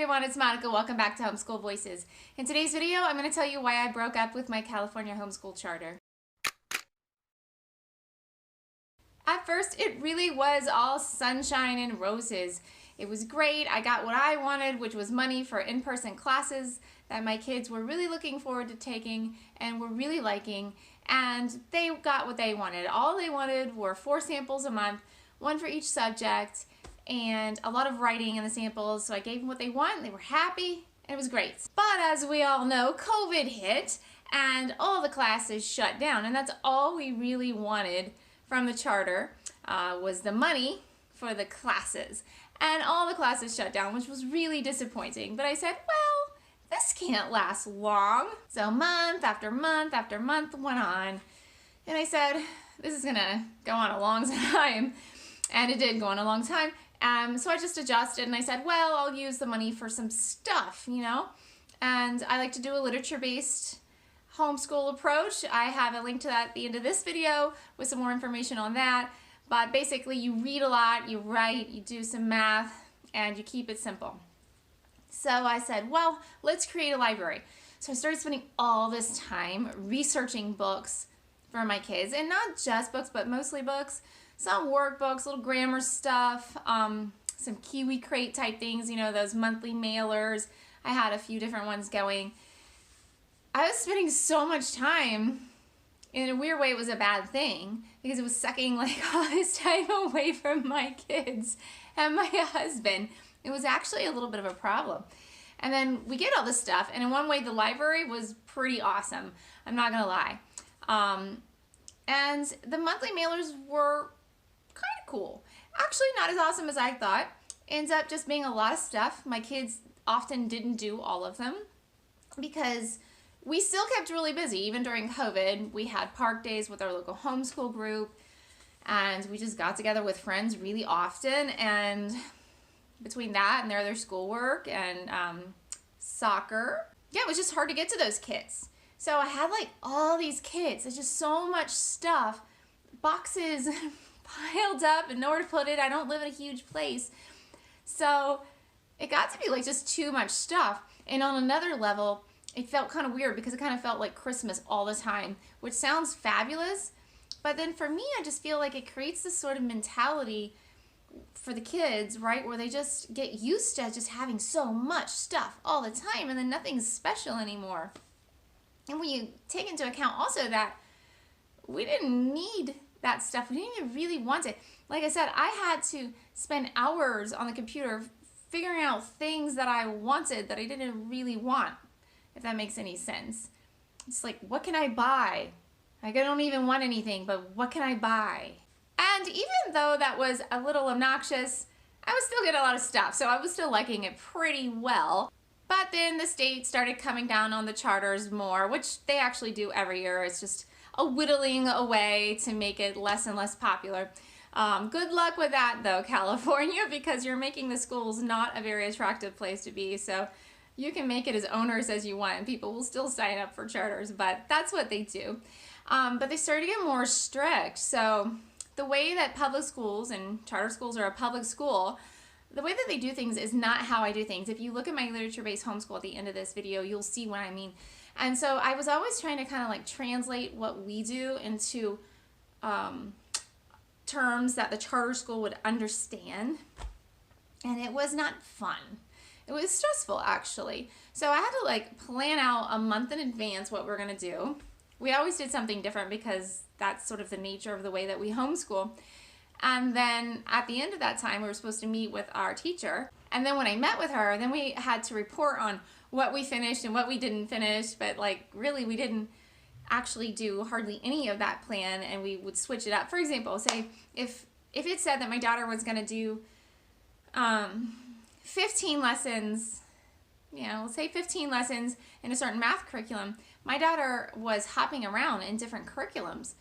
everyone, it's Monica. Welcome back to Homeschool Voices. In today's video, I'm going to tell you why I broke up with my California homeschool charter. At first, it really was all sunshine and roses. It was great. I got what I wanted, which was money for in-person classes that my kids were really looking forward to taking and were really liking, and they got what they wanted. All they wanted were 4 samples a month, 1 for each subject, and a lot of writing in the samples, so I gave them what they want, and they were happy, and it was great. But as we all know, COVID hit, and all the classes shut down, and that's all we really wanted from the charter was the money for the classes. And all the classes shut down, which was really disappointing. But I said, well, this can't last long. So month after month after month went on, and I said, this is gonna go on a long time. And it did go on a long time. So I just adjusted and I said, well, I'll use the money for some stuff, you know? And I like to do a literature-based homeschool approach. I have a link to that at the end of this video with some more information on that. But basically you read a lot, you write, you do some math, and you keep it simple. So I said, well, let's create a library. So I started spending all this time researching books for my kids, and not just books, but mostly books. Some workbooks, little grammar stuff, some Kiwi Crate type things, you know, those monthly mailers. I had a few different ones going. I was spending so much time. In a weird way, it was a bad thing because it was sucking like all this time away from my kids and my husband. It was actually a little bit of a problem. And then we get all this stuff, and in one way the library was pretty awesome. I'm not gonna lie. And the monthly mailers were kind of cool. Actually not as awesome as I thought. Ends up just being a lot of stuff. My kids often didn't do all of them because we still kept really busy. Even during COVID, we had park days with our local homeschool group, and we just got together with friends really often, and between that and their other schoolwork and soccer, yeah, it was just hard to get to those kids. So I had like all these kids. There's just so much stuff, boxes piled up and nowhere to put it. I don't live in a huge place. So it got to be like just too much stuff. And on another level, it felt kind of weird because it kind of felt like Christmas all the time, which sounds fabulous. But then for me, I just feel like it creates this sort of mentality for the kids, right, where they just get used to just having so much stuff all the time, and then nothing's special anymore. And when you take into account also that we didn't need that stuff, we didn't even really want it. Like I said, I had to spend hours on the computer figuring out things that I wanted that I didn't really want, if that makes any sense. It's like, what can I buy? Like, I don't even want anything, but what can I buy? And even though that was a little obnoxious, I was still getting a lot of stuff, so I was still liking it pretty well. But then the state started coming down on the charters more, which they actually do every year. It's just a whittling away to make it less and less popular. Good luck with that though, California, because you're making the schools not a very attractive place to be. So you can make it as onerous as you want and people will still sign up for charters, but that's what they do. But they started to get more strict. So the way that public schools and charter schools are a public school, the way that they do things is not how I do things. If you look at my literature-based homeschool at the end of this video, you'll see what I mean. And so I was always trying to kind of like translate what we do into terms that the charter school would understand. And it was not fun. It was stressful, actually. So I had to like plan out a month in advance what we're gonna do. We always did something different because that's sort of the nature of the way that we homeschool. And then at the end of that time, we were supposed to meet with our teacher. And then when I met with her, then we had to report on what we finished and what we didn't finish. But like, really, we didn't actually do hardly any of that plan, and we would switch it up. For example, say if it said that my daughter was gonna do 15 lessons, you know, say 15 lessons in a certain math curriculum, my daughter was hopping around in different curriculums,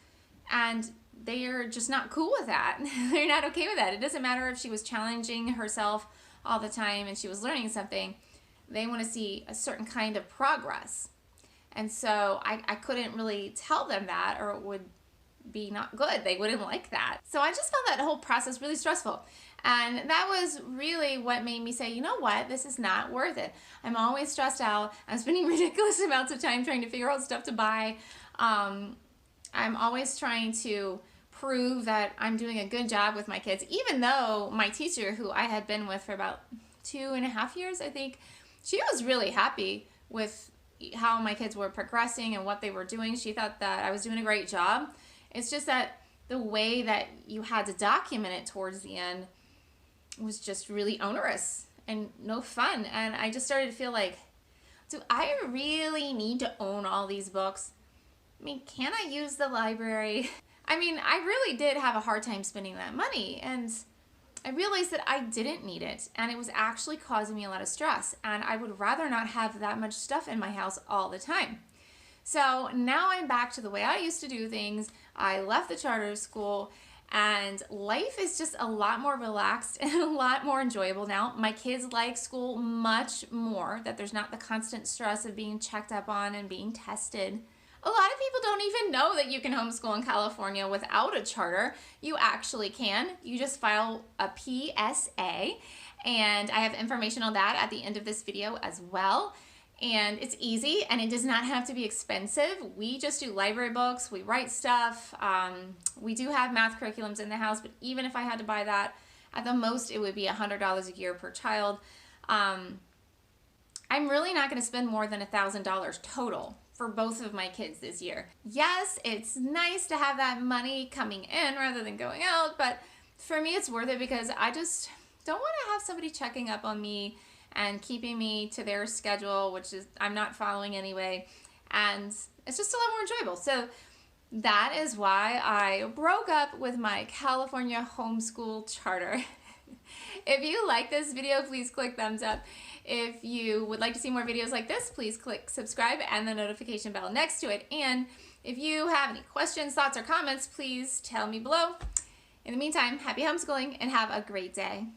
and they're just not cool with that. They're not okay with that. It doesn't matter if she was challenging herself all the time and she was learning something. They want to see a certain kind of progress. And so I couldn't really tell them that, or it would be not good. They wouldn't like that. So I just found that whole process really stressful. And that was really what made me say, you know what, this is not worth it. I'm always stressed out. I'm spending ridiculous amounts of time trying to figure out stuff to buy. I'm always trying to prove that I'm doing a good job with my kids, even though my teacher, who I had been with for about 2.5 years, I think, she was really happy with how my kids were progressing and what they were doing. She thought that I was doing a great job. It's just that the way that you had to document it towards the end was just really onerous and no fun. And I just started to feel like, do I really need to own all these books? I mean, can I use the library? I mean, I really did have a hard time spending that money, and I realized that I didn't need it, and it was actually causing me a lot of stress, and I would rather not have that much stuff in my house all the time. So now I'm back to the way I used to do things. I left the charter school, and life is just a lot more relaxed and a lot more enjoyable now. My kids like school much more, that there's not the constant stress of being checked up on and being tested. A lot of people don't even know that you can homeschool in California without a charter. You actually can. You just file a PSA, and I have information on that at the end of this video as well. And it's easy, and it does not have to be expensive. We just do library books, we write stuff. We do have math curriculums in the house, but even if I had to buy that, at the most it would be $100 a year per child. I'm really not going to spend more than $1,000 total for both of my kids this year. Yes, it's nice to have that money coming in rather than going out, but for me it's worth it because I just don't want to have somebody checking up on me and keeping me to their schedule, which is I'm not following anyway, and it's just a lot more enjoyable. So that is why I broke up with my California homeschool charter. If you like this video, please click thumbs up. If you would like to see more videos like this, please click subscribe and the notification bell next to it. And if you have any questions, thoughts, or comments, please tell me below. In the meantime, happy homeschooling and have a great day.